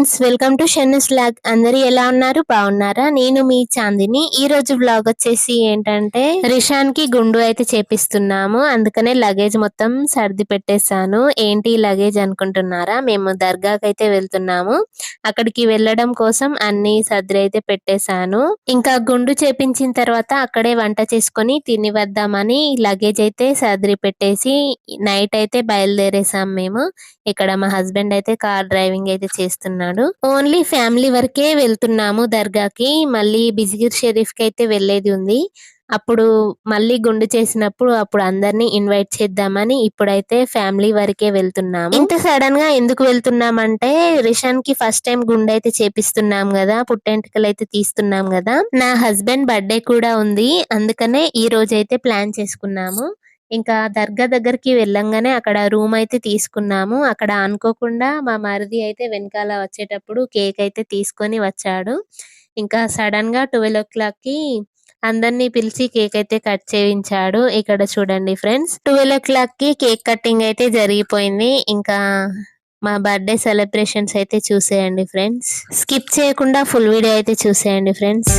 Friends, welcome to Shennu's vlog. అందరూ ఎలా ఉన్నారు? బాగున్నారా? నేను మీ చాందిని. ఈ రోజు వ్లాగ్ వచ్చేసి ఏంటంటే రిషాన్ కి గుండు అయితే చేపిస్తున్నాము. అందుకనే లగేజ్ మొత్తం సర్ది పెట్టేశాను. ఏంటి లగేజ్ అనుకుంటున్నారా? మేము దర్గాకి అయితే వెళ్తున్నాము. అక్కడికి వెళ్ళడం కోసం అన్ని సర్ది అయితే పెట్టేశాను. ఇంకా గుండు చేపించిన తర్వాత అక్కడే వంట చేసుకొని తిని వద్దామని లగేజ్ అయితే సర్ది పెట్టేసి నైట్ అయితే బయలుదేరేసాం మేము. ఇక్కడ మా హస్బెండ్ అయితే కార్ డ్రైవింగ్ అయితే చేస్తున్నాడు. ఓన్లీ ఫ్యామిలీ వరకే వెళ్తున్నాము దర్గాకి. మళ్ళీ బిజిగిర్ షరీఫ్ కి అయితే వెళ్ళేది ఉంది. అప్పుడు మళ్ళీ గుండు చేసినప్పుడు అప్పుడు అందరినీ ఇన్వైట్ చేద్దామని ఇప్పుడైతే ఫ్యామిలీ వరకే వెళ్తున్నాము. ఇంత సడన్ గా ఎందుకు వెళ్తున్నామంటే రిషాన్ కి ఫస్ట్ టైం గుండు అయితే చేపిస్తున్నాం కదా, పుట్టెంటుకలు అయితే తీస్తున్నాం కదా. నా హస్బెండ్ బర్త్డే కూడా ఉంది, అందుకనే ఈ రోజు అయితే ప్లాన్ చేసుకున్నాము. ఇంకా దర్గా దగ్గరికి వెళ్ళంగానే అక్కడ రూమ్ అయితే తీసుకున్నాము. అక్కడ అనుకోకుండా మా మరిది అయితే వెనకాల వచ్చేటప్పుడు కేక్ అయితే తీసుకొని వచ్చాడు. ఇంకా సడన్ గా 12 కి అందరినీ పిలిచి కేక్ అయితే కట్ చేయించాడు. ఇక్కడ చూడండి ఫ్రెండ్స్, 12 కి కేక్ కటింగ్ అయితే జరిగిపోయింది. ఇంకా మా బర్త్డే సెలబ్రేషన్స్ అయితే చూసేయండి ఫ్రెండ్స్. స్కిప్ చేయకుండా ఫుల్ వీడియో అయితే చూసేయండి ఫ్రెండ్స్.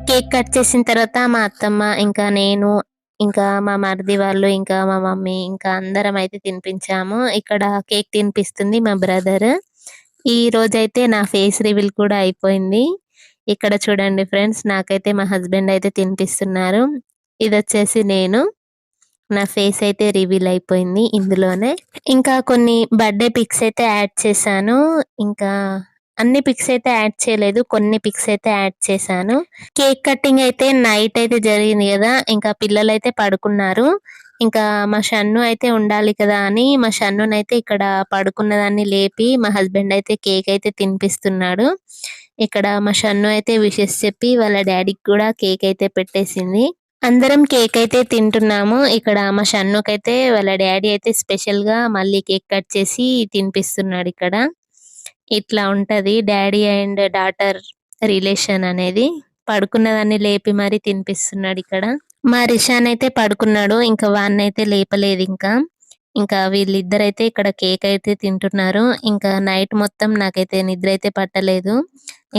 కేక్ కట్ చేసిన తర్వాత మా అత్తమ్మ ఇంకా నేను ఇంకా మా మరిది వాళ్ళు ఇంకా మా మమ్మీ ఇంకా అందరం అయితే తినిపించాము. ఇక్కడ కేక్ తినిపిస్తుంది మా బ్రదర్. ఈ రోజైతే నా ఫేస్ రివీల్ కూడా అయిపోయింది. ఇక్కడ చూడండి ఫ్రెండ్స్, నాకైతే మా హస్బెండ్ అయితే తినిపిస్తున్నారు. ఇది వచ్చేసి నేను, నా ఫేస్ అయితే రివీల్ అయిపోయింది ఇందులోనే. ఇంకా కొన్ని బర్త్డే పిక్స్ అయితే యాడ్ చేశాను. ఇంకా అన్ని పిక్స్ అయితే యాడ్ చేయలేదు, కొన్ని పిక్స్ అయితే యాడ్ చేశాను. కేక్ కటింగ్ అయితే నైట్ అయితే జరిగింది కదా, ఇంకా పిల్లలు అయితే పడుకున్నారు. ఇంకా మా షన్ను అయితే ఉండాలి కదా అని మా షన్నునైతే ఇక్కడ పడుకున్నదాన్ని లేపి మా హస్బెండ్ అయితే కేక్ అయితే తినిపిస్తున్నాడు. ఇక్కడ మా షన్ను అయితే విషెస్ చెప్పి వాళ్ళ డాడీకి కూడా కేక్ అయితే పెట్టేసింది. అందరం కేక్ అయితే తింటున్నాము. ఇక్కడ మా షన్నుకైతే వాళ్ళ డాడీ అయితే స్పెషల్ గా మళ్ళీ కేక్ కట్ చేసి తినిపిస్తున్నాడు. ఇక్కడ ఇట్లా ఉంటది డాడీ అండ్ డాటర్ రిలేషన్ అనేది. పడుకున్నదాన్ని లేపి మరి తినిపిస్తున్నాడు. ఇక్కడ మా రిషాన్ అయితే పడుకున్నాడు, ఇంకా వాడిని అయితే లేపలేదు. ఇంకా వీళ్ళిద్దరైతే ఇక్కడ కేక్ అయితే తింటున్నారు. ఇంకా నైట్ మొత్తం నాకైతే నిద్ర అయితే పట్టలేదు.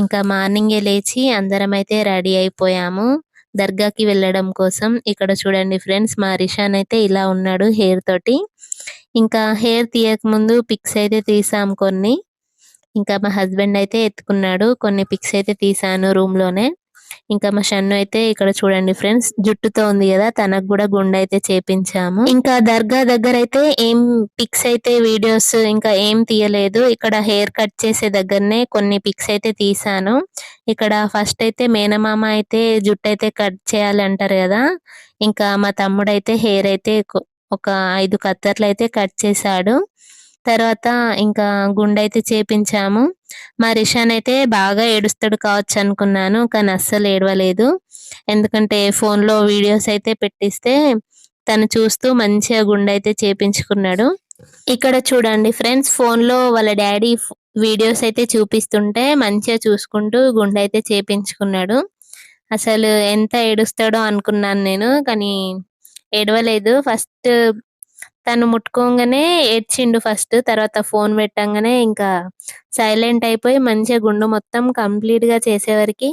ఇంకా మార్నింగే లేచి అందరం అయితే రెడీ అయిపోయాము దర్గాకి వెళ్ళడం కోసం. ఇక్కడ చూడండి ఫ్రెండ్స్, మా రిషాన్ అయితే ఇలా ఉన్నాడు హెయిర్ తోటి. ఇంకా హెయిర్ తీయక ముందు పిక్స్ అయితే తీసాం కొన్ని. ఇంకా మా హస్బెండ్ అయితే ఎత్తుకున్నాడు, కొన్ని పిక్స్ అయితే తీసాను రూమ్ లోనే. ఇంకా మా షన్ను అయితే ఇక్కడ చూడండి ఫ్రెండ్స్, జుట్టుతో ఉంది కదా, తనకు కూడా గుండె అయితే చేపించాము. ఇంకా దర్గా దగ్గర అయితే ఏం పిక్స్ అయితే వీడియోస్ ఇంకా ఏం తీయలేదు. ఇక్కడ హెయిర్ కట్ చేసే దగ్గరనే కొన్ని పిక్స్ అయితే తీసాను. ఇక్కడ ఫస్ట్ అయితే మేనమామ అయితే జుట్టు అయితే కట్ చేయాలి అంటారు కదా, ఇంకా మా తమ్ముడు అయితే హెయిర్ అయితే ఒక 5 కత్తర్లు అయితే కట్ చేశాడు. తర్వాత ఇంకా గుండె అయితే చేపించాము. మా రిషాన్ అయితే బాగా ఏడుస్తాడు కావచ్చు అనుకున్నాను, కానీ అస్సలు ఏడవలేదు. ఎందుకంటే ఫోన్ లో వీడియోస్ అయితే పెట్టిస్తే తను చూస్తూ మంచిగా గుండె అయితే చేపించుకున్నాడు. ఇక్కడ చూడండి ఫ్రెండ్స్, ఫోన్ లో వాళ్ళ డాడీ వీడియోస్ అయితే చూపిస్తుంటే మంచిగా చూసుకుంటూ గుండె అయితే చేపించుకున్నాడు. అసలు ఎంత ఏడుస్తాడో అనుకున్నాను నేను, కానీ ఏడవలేదు. ఫస్ట్ తను ముట్టుకోగానే ఏడ్చిండు ఫస్ట్, తర్వాత ఫోన్ పెట్టంగానే ఇంకా సైలెంట్ అయిపోయి మంచిగా గుండు మొత్తం కంప్లీట్ గా చేసేవరికి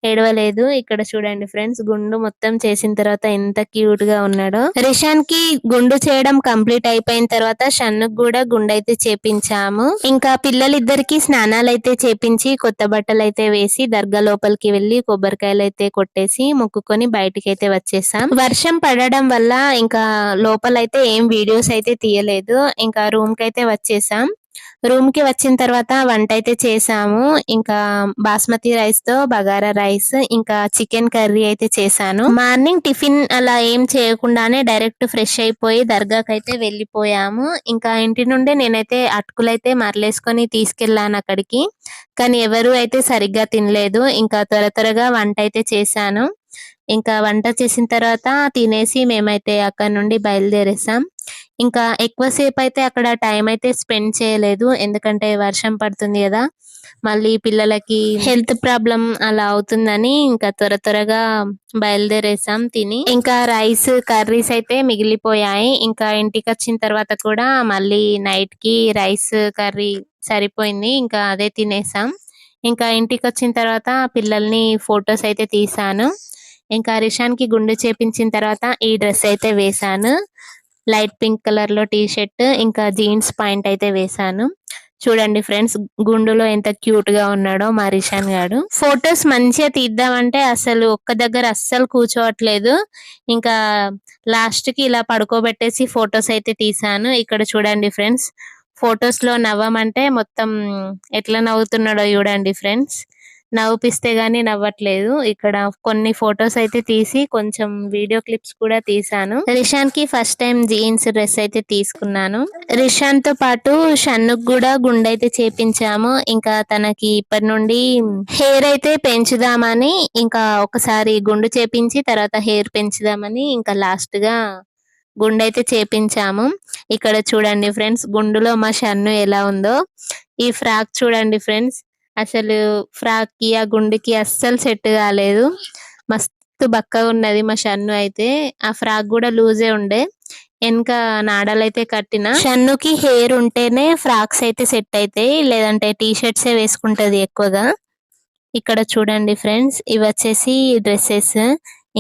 ఏడవలేదు. ఇక్కడ చూడండి ఫ్రెండ్స్, గుండు మొత్తం చేసిన తర్వాత ఎంత క్యూట్ గా ఉన్నాడో. రిషాన్ కి గుండు చేయడం కంప్లీట్ అయిపోయిన తర్వాత షన్నుకు కూడా గుండు అయితే చేపించాము. ఇంకా పిల్లలిద్దరికి స్నానాలు అయితే చేపించి కొత్త బట్టలు అయితే వేసి దర్గా లోపలికి వెళ్లి కొబ్బరికాయలు అయితే కొట్టేసి మొక్కుకొని బయటికి అయితే వచ్చేసాం. వర్షం పడడం వల్ల ఇంకా లోపలైతే ఏం వీడియోస్ అయితే తీయలేదు. ఇంకా రూమ్ కి అయితే వచ్చేసాం. రూమ్ కి వచ్చిన తర్వాత వంట అయితే చేసాము. ఇంకా బాస్మతి రైస్ తో బగారా రైస్, ఇంకా చికెన్ కర్రీ అయితే చేశాను. మార్నింగ్ టిఫిన్ అలా ఏం చేయకుండానే డైరెక్ట్ ఫ్రెష్ అయిపోయి దర్గాకి అయితే వెళ్ళిపోయాము. ఇంకా ఇంటి నుండి నేనైతే అటుకులైతే మరలేసుకొని తీసుకెళ్లాను అక్కడికి. కానీ ఎవరు అయితే సరిగ్గా తినలేదు. ఇంకా త్వరగా వంట అయితే చేశాను. ఇంకా వంట చేసిన తర్వాత తినేసి మేమైతే అక్కడ నుండి బయలుదేరేసాం. ఇంకా ఎక్కువసేపు అయితే అక్కడ టైం అయితే స్పెండ్ చేయలేదు. ఎందుకంటే వర్షం పడుతుంది కదా, మళ్ళీ పిల్లలకి హెల్త్ ప్రాబ్లం అలా అవుతుందని ఇంకా త్వరగా బయలుదేరేసాం తిని. ఇంకా రైస్ కర్రీస్ అయితే మిగిలిపోయాయి. ఇంకా ఇంటికి వచ్చిన తర్వాత కూడా మళ్ళీ నైట్ కి రైస్ కర్రీ సరిపోయింది. ఇంకా అదే తినేసాం. ఇంకా ఇంటికి వచ్చిన తర్వాత పిల్లల్ని ఫొటోస్ అయితే తీసాను. ఇంకా రిషాన్ కి గుండు చేపించిన తర్వాత ఈ డ్రెస్ అయితే వేసాను. లైట్ పింక్ కలర్ లో టీ షర్ట్, ఇంకా జీన్స్ పాయింట్ అయితే వేసాను. చూడండి ఫ్రెండ్స్, గుండులో ఎంత క్యూట్ గా ఉన్నాడో మా రిషాన్ గాడు. ఫొటోస్ మంచిగా తీద్దామంటే అసలు ఒక్క దగ్గర అస్సలు కూర్చోవట్లేదు. ఇంకా లాస్ట్ కి ఇలా పడుకోబెట్టేసి ఫొటోస్ అయితే తీసాను. ఇక్కడ చూడండి ఫ్రెండ్స్, ఫొటోస్ లో నవ్వమంటే మొత్తం ఎట్లా నవ్వుతున్నాడో చూడండి ఫ్రెండ్స్. నవ్వుపిస్తే గానీ నవ్వట్లేదు. ఇక్కడ కొన్ని ఫొటోస్ అయితే తీసి కొంచెం వీడియో క్లిప్స్ కూడా తీసాను. రిషాన్ కి ఫస్ట్ టైం జీన్స్ డ్రెస్ అయితే తీసుకున్నాను. రిషాన్ తో పాటు షన్నుకు కూడా గుండె అయితే చేపించాము. ఇంకా తనకి ఇప్పటి నుండి హెయిర్ అయితే పెంచుదామని, ఇంకా ఒకసారి గుండు చేపించి తర్వాత హెయిర్ పెంచుదామని ఇంకా లాస్ట్ గా గుండె అయితే చేపించాము. ఇక్కడ చూడండి ఫ్రెండ్స్, గుండులో మా షన్ను ఎలా ఉందో. ఈ ఫ్రాక్ చూడండి ఫ్రెండ్స్, అసలు ఫ్రాక్ కి ఆ గుండుకి అస్సలు సెట్ కాలేదు. మస్తు బక్కగా ఉన్నది మా షన్ను అయితే. ఆ ఫ్రాక్ కూడా లూజే ఉండే. వెనక నాడలైతే కట్టిన. షన్నుకి హెయిర్ ఉంటేనే ఫ్రాక్స్ అయితే సెట్ అవుతాయి, లేదంటే టీ షర్ట్సే వేసుకుంటది ఎక్కువగా. ఇక్కడ చూడండి ఫ్రెండ్స్, ఇవి వచ్చేసి డ్రెస్సెస్.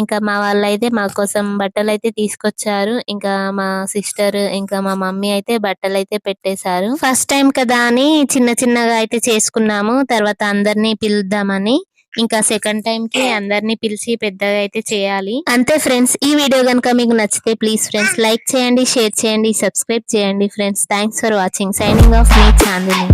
ఇంకా మా వాళ్ళైతే మా కోసం బట్టలు అయితే తీసుకొచ్చారు. ఇంకా మా సిస్టర్ ఇంకా మా మమ్మీ అయితే బట్టలు అయితే పెట్టేశారు. ఫస్ట్ టైం కదా అని చిన్నగా అయితే చేసుకున్నాము. తర్వాత అందరినీ పిలుద్దామని ఇంకా సెకండ్ టైం కి అందరినీ పిలిచి పెద్దగా అయితే చేయాలి. అంతే ఫ్రెండ్స్, ఈ వీడియో కనుక మీకు నచ్చితే ప్లీజ్ ఫ్రెండ్స్ లైక్ చేయండి, షేర్ చేయండి, సబ్స్క్రైబ్ చేయండి friends. Thanks for watching. Signing off మీ చాందిని.